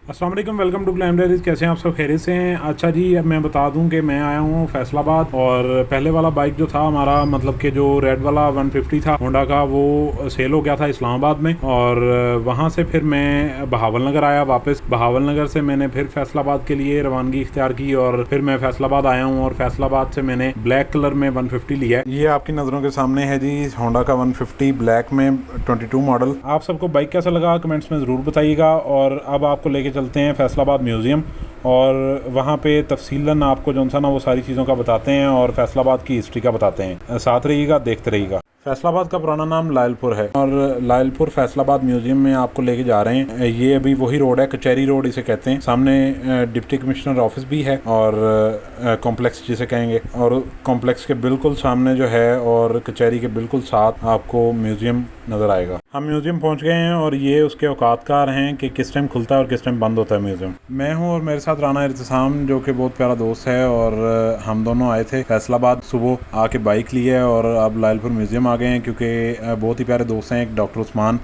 अस्सलाम वालेकुम, welcome to glam diaries. कैसे हैं आप सब? खैरियत से हैं? अच्छा जी, अब मैं बता दूं कि मैं आया हूं फैसलाबाद और पहले वाला बाइक जो था हमारा, मतलब कि जो रेड वाला 150 था होंडा का, वो सेल हो गया था इस्लामाबाद में। और वहां से फिर मैं बहावल नगर आया वापस। बहावल नगर से मैंने फिर फैसलाबाद के लिए रवानगी इख्तियार की और फिर मैं फैसलाबाद आया हूँ। और फैसलाबाद से मैंने ब्लैक कलर में 150 लिया है। ये आपकी नज़रों के सामने है जी, होंडा का 150 ब्लैक में 22 मॉडल। आप सबको बाइक कैसा लगा कमेंट्स में ज़रूर बताइएगा। और अब आपको लेके चलते हैं फैसलाबाद म्यूज़ियम और वहाँ पे तफसीलन आपको जो सा ना वो सारी चीज़ों का बताते हैं और फैसलाबाद की हिस्ट्री का बताते हैं। साथ रहिएगा, देखते रहिएगा। फैसलाबाद का पुराना नाम लायलपुर है और लायलपुर फैसलाबाद म्यूजियम में आपको लेके जा रहे हैं। ये अभी वही रोड है, कचहरी रोड इसे कहते हैं। सामने डिप्टी कमिश्नर ऑफिस भी है और कॉम्प्लेक्स जिसे कहेंगे, और कॉम्प्लेक्स के बिल्कुल सामने जो है और कचहरी के बिल्कुल साथ आपको म्यूजियम नज़र आएगा। हम म्यूजियम पहुंच गए हैं और ये उसके औकातकार हैं कि किस टाइम खुलता है और किस टाइम बंद होता है म्यूजियम। मैं हूं और मेरे साथ राना इर्तिसाम, जो कि बहुत प्यारा दोस्त है, और हम दोनों आए थे फैसलाबाद सुबह आके बाइक ली है और अब लायलपुर म्यूजियम आ गए हैं क्योंकि बहुत ही प्यारे दोस्त हैं एक डॉक्टर उस्मान,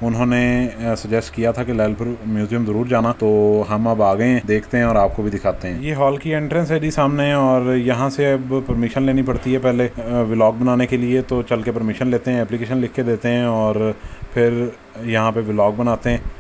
उन्होंने सजेस्ट किया था कि लायलपुर म्यूजियम ज़रूर जाना, तो हम अब आ गए हैं, देखते हैं और आपको भी दिखाते हैं। ये हॉल की एंट्रेंस है जी सामने, और यहाँ से अब परमिशन लेनी पड़ती है पहले व्लॉग बनाने के लिए। तो चल के परमिशन लेते हैं, एप्लीकेशन लिख के देते हैं और फिर यहाँ पे व्लॉग बनाते हैं।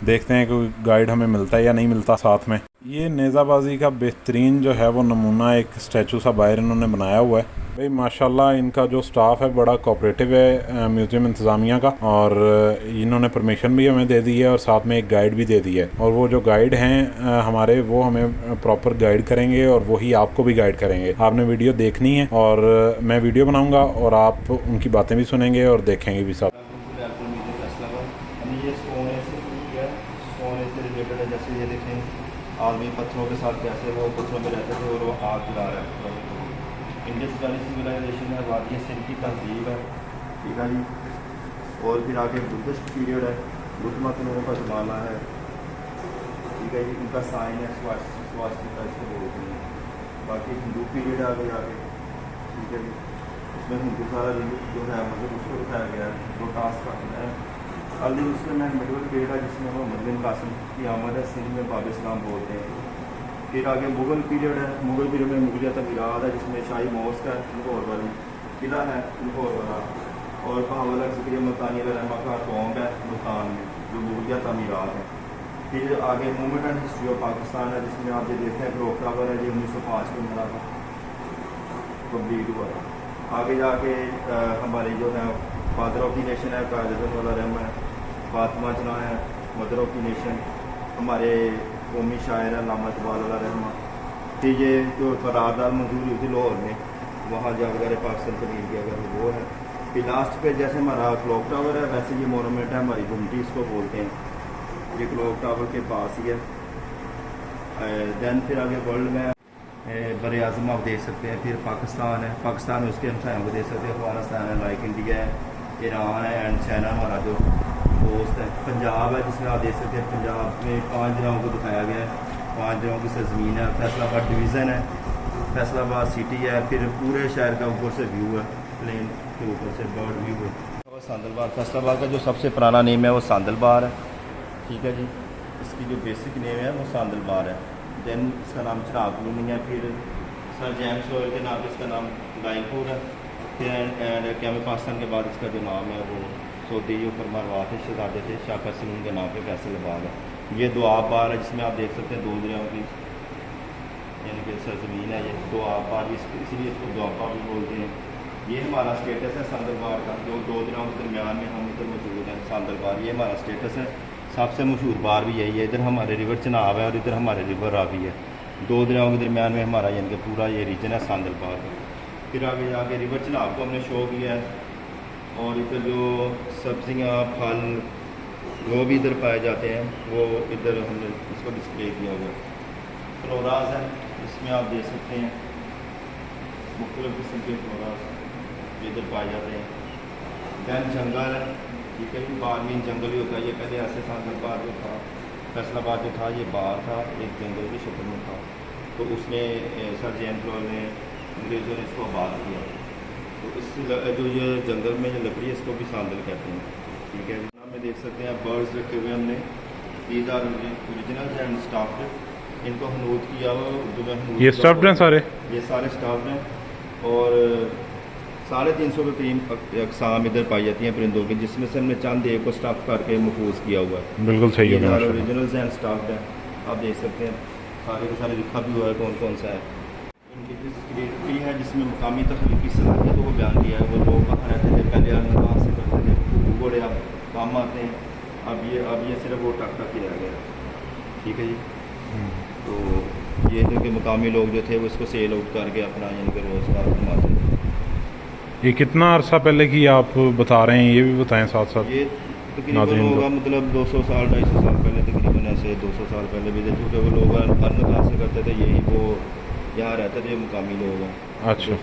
देखते हैं कोई गाइड हमें मिलता है या नहीं मिलता साथ में। ये नेज़ाबाजी का बेहतरीन जो है वो नमूना एक स्टैचू सा बाहर इन्होंने बनाया हुआ है। भाई माशाल्लाह, इनका जो स्टाफ है बड़ा कोऑपरेटिव है म्यूज़ियम इंतज़ामिया का, और इन्होंने परमिशन भी हमें दे दी है और साथ में एक गाइड भी दे दी है। और वो जो गाइड हैं हमारे, वो हमें प्रॉपर गाइड करेंगे और वही आपको भी गाइड करेंगे। आपने वीडियो देखनी है और मैं वीडियो बनाऊँगा और आप उनकी बातें भी सुनेंगे और देखेंगे भी सब। रिलेटेड है। जैसे ये देखें, आदमी पत्थरों के साथ कैसे वो पत्थरों में रहते थे और वो आग जला रहा है। इंडस वैली सिविलाइजेशन है, वादिया सिंध की तहजीब है, ठीक है जी। और फिर आगे बुद्धिस्ट पीरियड है, बुद्ध मत लोगों का ज़माना है, ठीक है जी। इनका साइन है स्वास्तिका इसको बोलते हैं। बाकी हिंदू पीरियड आगे आगे, ठीक है जी। उसमें हिंदू सारा जो है मतलब उसको दिखाया गया है, जो टास्क करना है। अली उसमें मिडल पीरियड है जिसमें वो मुस्लिम कासिम की आमद है, सिंध में बाब इस्लाम बोलते हैं। फिर आगे मुग़ल पीरियड है, मुग़ल पीरियड में मुग़लिया तमीरात है जिसमें शाही मॉस्क है लाहौर वाली, किला है लाहौर वाला, और बहावल ज़िक्र मुल्तानी रहमा का टॉम्ब है मुल्तान में, जो मुग़लिया तमीरात है। फिर आगे movement and history of Pakistan है जिसमें आप ये देखते हैं क्लॉक टावर है, ये 1905 में बना था, कम्प्लीट हुआ था। आगे जाके हमारे जो है फादर ऑफ द नेशन है कायद वाला रहमा है, फातिमा जना है मदर ऑफ द नेशन, हमारे कौमी शायर है अल्लामा इकबाल वाला रहमा। फिर ये जो करारदाद मंजूर हुई थी लाहौर में, वहाँ जा वगैरह पाकिस्तान तमीर की अगर वो है। फिर लास्ट पे जैसे हमारा क्लॉक टावर है, वैसे ये मोनूमेंट है हमारी घुमटी इसको बोलते हैं, ये क्लॉक टावर के पास ही है। दैन फिर आगे वर्ल्ड में बर आज़म आप देख सकते हैं। फिर पाकिस्तान है, पाकिस्तान में उसके हमसायों को देख सकते हैं, अफगानिस्तान है, लाइक इंडिया है, ईरान है एंड चाइना हमारा जो दोस्त है। पंजाब है जिसमें आप देख सकते हैं, पंजाब में 5 जिलों को दिखाया गया है, 5 जिलों की सरजमीन है। फैसलाबाद डिवीज़न है, फैसलाबाद सिटी है, फिर पूरे शहर का ऊपर से व्यू है, प्लेन के ऊपर से बर्ड व्यू है। और सांदलबार, फैसलाबाद का जो सबसे पुराना नेम है वो सांदलबार है, ठीक है जी। इसकी जो बेसिक नेम है वो सांदलबार है। दैन इसका नाम चिराग कॉलोनी है। फिर सर जेम्स लॉयल के नाम पे इसका नाम लायलपुर है। फिर एंड कैम पाकिस्तान के बाद इसका जो नाम है वो सऊदी जो फरमानवा थे शहजादे थे शाह फैसल उनके नाम पे फैसलाबाद है। ये दुआब बार है जिसमें आप देख सकते हैं 2 दरियाओं की यानी कि सरजमीन है। ये दुआब बार इसलिए इसको दुआब बार भी बोलते हैं। ये हमारा स्टेटस है सांदलबार का, जो 2 दरियाओं के दरमियान में हम इधर मौजूद हैं सांदलबार, ये हमारा स्टेटस है। सबसे मशहूर बार भी यही है, इधर हमारे रिवर चनाब है और इधर हमारे रिवर रावी है, 2 दरियाओं के दरमियान में हमारा यानी कि पूरा ये रीजन है सांदलबार का। फिर आगे जाके रिवर चनाब को हमने शो किया है, और इधर जो सब्जियाँ फल वो भी इधर पाए जाते हैं, वो इधर हमने इसको डिस्प्ले किया हुआ है। फ्लोराज है, इसमें आप देख सकते हैं मुख्तलिफ किस्म के फ्लोराज इधर पाए जाते हैं। दैन जंगल है, ठीक है, बार में जंगल ही होता है। ये पहले ऐसे सांदलबार जो था, फैसलाबाद जो था, ये बार था, एक जंगल की शक्ल में था, तो उसमें सर जेम्स लॉयल ने अंग्रेज़ों ने इसको आबाद किया। तो इस जो ये जंगल में जो लकड़ी है इसको भी सांदल कहते हैं, ठीक है। में देख सकते हैं बर्ड्स रखे हुए हमने, these are original and stuffed. इनको हनूद किया हुआ उर्दू में हनूद ये स्टफ्ड हैं सारे? ये सारे स्टाफ्ड हैं और 350 के करीब अक़साम इधर पाई जाती हैं परिंदों की, जिसमें से हमने चंद एक को स्टफ़ करके महफूज किया हुआ है। बिल्कुल सही है। ओरिजिनल्स एंड स्टाफ्ड हैं, आप देख सकते हैं सारे के सारे लिखा भी हुआ है कौन कौन सा है। इनकी क्रिएटिविटी है जिसमें मकामी तख्लीकी सलाहियतों को बयान किया है। वो लोग कहाँ रहते थे पहले, हम कहाँ से करते थे, घोड़े अब काम आते हैं। अब ये सिर्फ वो टक टक ही रह गया। ठीक है जी। तो ये जो कि मकामी लोग जो थे वो इसको सेल आउट करके अपना यानी कि रोज़गार कमाते थे। ये कितना अरसा पहले की आप बता रहे हैं, ये भी बताएं साथ साथ। ये तकरीबन होगा मतलब 200 साल 250 साल पहले, तकरीबन ऐसे 200 साल पहले भी थे, क्योंकि वो लोग अर्न कहाँ से करते थे, यही वो यहाँ रहते थे मुकामी लोग हैं। अच्छा,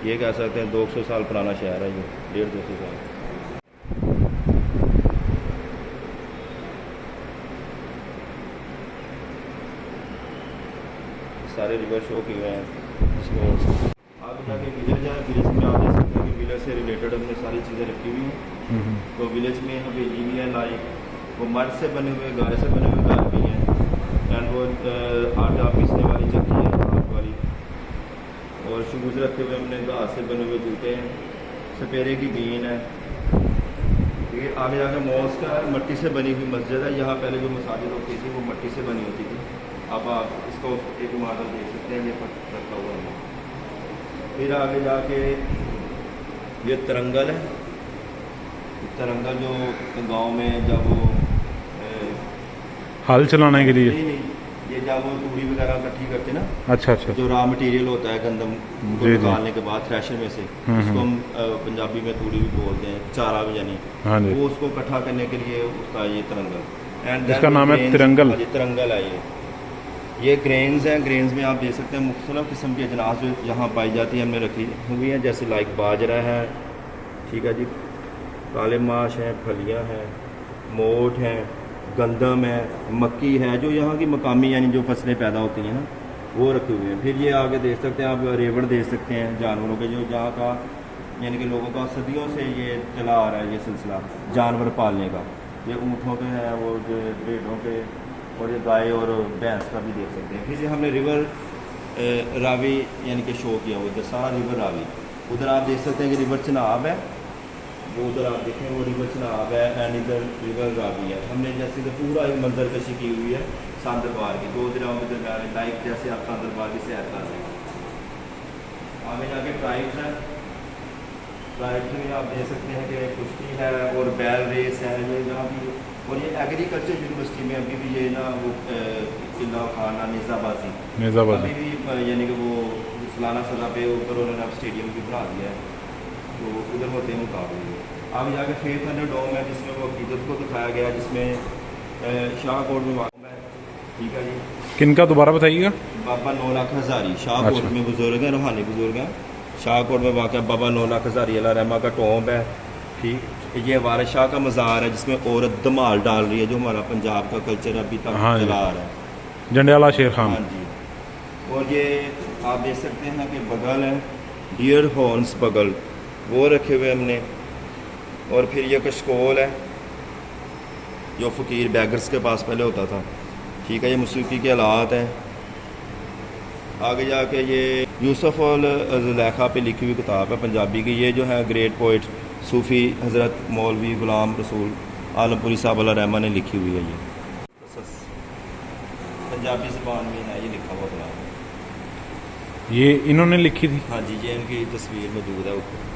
ये कह सकते हैं 200 साल पुराना शहर है ये, 150 साल। सारे रिवर शो किए हुए हैं जिसमें आगे जाके विलेज है। विलेज में आप देख सकते हैं कि विलेज से रिलेटेड हमने सारी चीज़ें रखी हुई हैं। तो विलेज में हवेली भी है, लाइक वो मर्द से बने हुए गाय से बने हुए घर भी हैं, एंड वो आटा पीसने वाली चक्की है हाथ वाली, और शूज़ रखे हुए हमने घास से बने हुए जूते हैं, सपेरे की बीन है। ये आगे जाके मॉस्क है, मिट्टी से बनी हुई मस्जिद है। यहाँ पहले जो मसाजिद होती थी वो मिट्टी से बनी होती थी। अब आप इसको एक मॉडल देख सकते हैं, ये रखा हुआ है। फिर आगे जाके ये तरंगल है। तरंगल जो गांव में जब वो हल चलाने के लिए, नहीं, ये जब वो तूड़ी वगैरह इकट्ठी करते ना, अच्छा अच्छा, जो रॉ मटेरियल होता है गंदम को निकालने के बाद थ्रेशर में से, उसको हम पंजाबी में तूड़ी भी बोलते हैं, चारा भी यानी, वो उसको इकट्ठा करने के लिए उसका ये तरंगल, एंड इसका नाम है तिरंगल। तिरंगल है ये ग्रेन्स हैं। ग्रेन्स में आप देख सकते हैं मुख्तलिफ़ किस्म की अजनास जो यहाँ पाई जाती है हमने रखी हुई हैं, जैसे लाइक बाजरा है, ठीक है जी, काले माश हैं, फलियाँ हैं, मोठ हैं, गंदम है, मक्की है, जो यहाँ की मकामी यानी जो फसलें पैदा होती हैं ना, वो रखे हुए हैं। फिर ये आगे देख सकते हैं आप रेवड़ देख सकते हैं जानवरों के, जो जहाँ का यानी कि लोगों का सदियों से ये चला आ रहा है ये सिलसिला जानवर पालने का। ये ऊँटों के हैं, वो जो भेड़ों के, और ये गाय और भैंस का भी देख सकते हैं। फिर ये हमने रिवर रावी यानी कि शो किया उधर सारा रिवर रावी। उधर आप देख सकते हैं कि रिवर चनाब है, वो उधर आप देखें वो रिवर चनाब है, एंड इधर रिवर रावी है। हमने जैसे कि पूरा एक मंजर कशी की हुई है सांदरबार की, 2 दरियाओं के दरमियान, लाइक जैसे आप सांदरबार की सैर कर रहे हैं। आगे जाके ट्राइब्स हैं। ट्राइब्स में आप देख सकते हैं कि कुश्ती है और बैल रेस है ये जहाँ भी, और ये एग्रीकल्चर यूनिवर्सिटी में अभी भी ये ना वो किला खाना नेज़ाबाजी अभी भी यानी कि वो सालाना सज़ा पे ऊपर उन्होंने अब स्टेडियम भी बना दिया है, तो उधर होते हैं मुकाबले। आगे जाके फेथ अंडर डोम है जिसमें वो अकीदत को दिखाया गया, जिसमें शाहकोट में वाक़ है। ठीक है जी, किनका दोबारा बताइएगा? बाबा 9 लाख हज़ारी शाहकोट में बुजुर्ग हैं, रूहानी बुजुर्ग हैं। शाहकोट में वाक़ बाबा 9 लाख हज़ारी अल्लाह रहमा का टॉम्ब है। ठीक, ये वारिस शाह का मज़ार है जिसमें औरत धमाल डाल रही है, जो हमारा पंजाब का कल्चर अभी तक चला आ रहा है। जंडियाला शेर खान। हाँ जी, और ये आप देख सकते हैं कि बगल है, डियर हॉर्न्स बगल, वो रखे हुए हमने। और फिर ये कशकोल है जो फ़कीर बैगर्स के पास पहले होता था। ठीक है, ये मौसीकी के आलात हैं। आगे जाके ये यूसुफ और ज़ुलेखा पे लिखी हुई किताब है पंजाबी की, ये जो है ग्रेट पोइट सूफ़ी हज़रत मौलवी ग़ुलाम रसूल आलमपुरी साहब अल्लाह रहमा ने लिखी हुई है। ये पंजाबी ज़बान में है, ये लिखा हुआ किताब, ये इन्होंने लिखी थी? हाँ जी, ये इनकी तस्वीर मौजूद है ऊपर।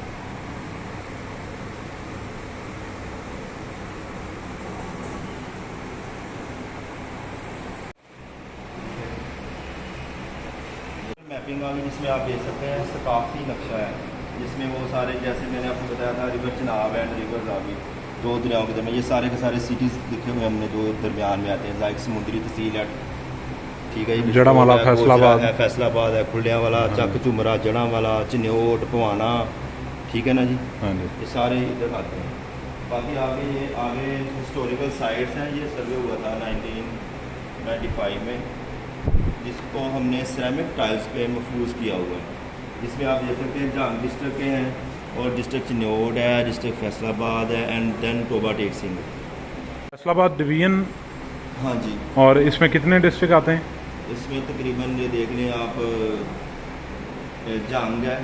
मैपिंग आ गई जिसमें आप देख सकते हैं सकाफ़ती नक्शा है, जिसमें वो सारे जैसे मैंने आपको बताया था river Chenab and river Ravi, 2 दरियाओं के दरमियान, ये सारे के सारे सिटीज़ लिखे हुए हमने जो दरमियान में आते हैं, लाइक समुद्री तहसील है, ठीक है, जड़ावाला, फैसलाबाद है, फैसलाबाद है, खुलियांवाला, चक झुमरा, जड़ावाला, चिन्योट, पवाना, ठीक है ना जी, हाँ जी, ये सारे इधर आते हैं। बाकी आगे हिस्टोरिकल साइट्स हैं। ये सर्वे हुआ था 1995 में, जिसको हमने सिरेमिक टाइल्स पे महफूज किया हुआ है, जिसमें आप देख सकते हैं जहांग डिस्ट्रिक्ट के हैं और डिस्ट्रिक्ट चिन्योट है, डिस्ट्रिक्ट फैसलाबाद है, and then Toba Tek Singh. Faisalabad division हाँ जी, और इसमें कितने डिस्ट्रिक्ट आते हैं? इसमें तकरीबन ये देख लें आप, जंग है,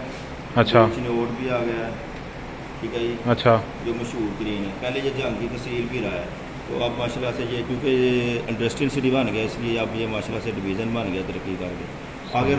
अच्छा चिनोट भी आ गया है, ठीक है जी, अच्छा जो मशहूर तरीन है। पहले ये जंग की तहसील भी रहा है, तो अब माशाल्लाह से ये, क्योंकि ये इंडस्ट्रियल सिटी बन गया, इसलिए अब ये माशाल्लाह से डिवीज़न बन गया तरक्की करके। आगे